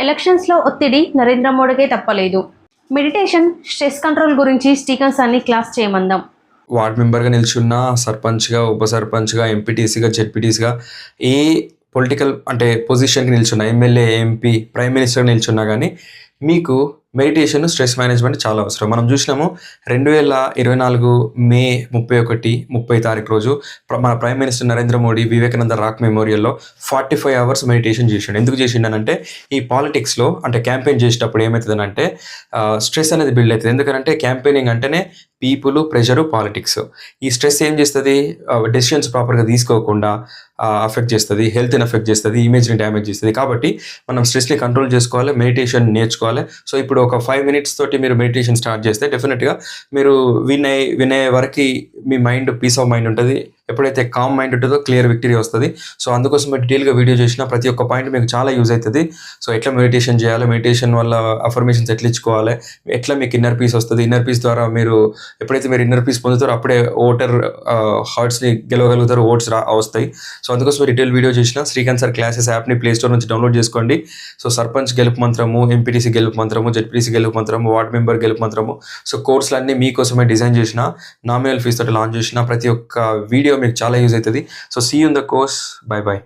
ఎలక్షన్స్లో ఒత్తిడి నరేంద్ర మోడీకే తప్పలేదు. మెడిటేషన్, స్ట్రెస్ కంట్రోల్ గురించి స్టీకన్స్ అన్ని క్లాస్ చేయమందాం. వార్డ్ మెంబర్గా నిల్చున్నా, సర్పంచ్గా, ఉప సర్పంచ్గా, ఎంపీటీసీగా, జెడ్పీటీసీగా ఏ పొలిటికల్ అంటే పొజిషన్కి నిల్చున్నా, ఎమ్మెల్యే, ఎంపీ, ప్రైమ్ మినిస్టర్గా నిల్చున్నా కానీ మీకు మెడిటేషన్, స్ట్రెస్ మేనేజ్మెంట్ చాలా అవసరం. మనం చూసినాము 2024 మే 30 తారీఖు రోజు మన prime minister Narendra Modi Vivekananda rock మెమోరియల్లో 45 అవర్స్ మెడిటేషన్ చేసిండు. ఎందుకు చేసిండనంటే ఈ పాలిటిక్స్లో అంటే క్యాంపెయిన్ చేసేటప్పుడు ఏమవుతుందనంటే స్ట్రెస్ అనేది బిల్డ్ అవుతుంది. ఎందుకంటే క్యాంపెయినింగ్ అంటేనే పీపుల్, ప్రెషరు, పాలిటిక్స్. ఈ స్ట్రెస్ ఏం చేస్తుంది, డెసిషన్స్ ప్రాపర్గా తీసుకోకుండా అఫెక్ట్ చేస్తుంది, హెల్త్ని అఫెక్ట్ చేస్తుంది, ఇమేజ్ని డ్యామేజ్ చేస్తుంది. కాబట్టి మనం స్ట్రెస్ని కంట్రోల్ చేసుకోవాలి, మెడిటేషన్ నేర్చుకోవాలి. సో ఇప్పుడు ఒక 5 minutes తోటి మీరు మెడిటేషన్ స్టార్ట్ చేస్తే డెఫినెట్గా మీరు వినే వరకు మీ మైండ్ పీస్ ఆఫ్ మైండ్ ఉంటుంది. ఎప్పుడైతే కామ్ మైండ్ ఉంటుందో క్లియర్ విక్టరీ వస్తుంది. సో అందుకోసం మీరు డీటెయిల్గా వీడియో చేసిన ప్రతి ఒక్క పాయింట్ మీకు చాలా యూజ్ అవుతుంది. సో ఎట్లా మెడిటేషన్ చేయాలి, మెడిటేషన్ వల్ల అఫర్మేషన్స్ ఎట్లా ఇచ్చుకోవాలి, ఎట్లా మీకు ఇన్నర్ పీస్ వస్తుంది, ఇన్నర్ పీస్ ద్వారా మీరు ఎప్పుడైతే మీరు ఇన్నర్ పీస్ పొందుతారో అప్పుడే ఓటర్ హార్ట్స్ని గెలవగలుగుతారు, ఓట్స్ వస్తాయి. సో అందుకోసం డీటెయిల్ వీడియో చేసిన శ్రీకాంత్ సార్ క్లాసెస్ యాప్ని ప్లే స్టోర్ నుంచి డౌన్లోడ్ చేసుకోండి. సో సర్పంచ్ గెలుపు మంత్రము, ఎంపీటీసీ గెలుపు మంత్రము, జెడ్పీటీసీ గెలుపు మంత్రము, వార్డ్ మెంబర్ గెలుపు మంత్రము, సో కోర్సులన్నీ మీకోసమే డిజైన్ చేసిన, నామినల్ ఫీజ్ తోటి లాంచ్ చేసిన. ప్రతి ఒక్క వీడియో మీకు చాలా యూజ్ అవుతుంది. So see you in the course. Bye by.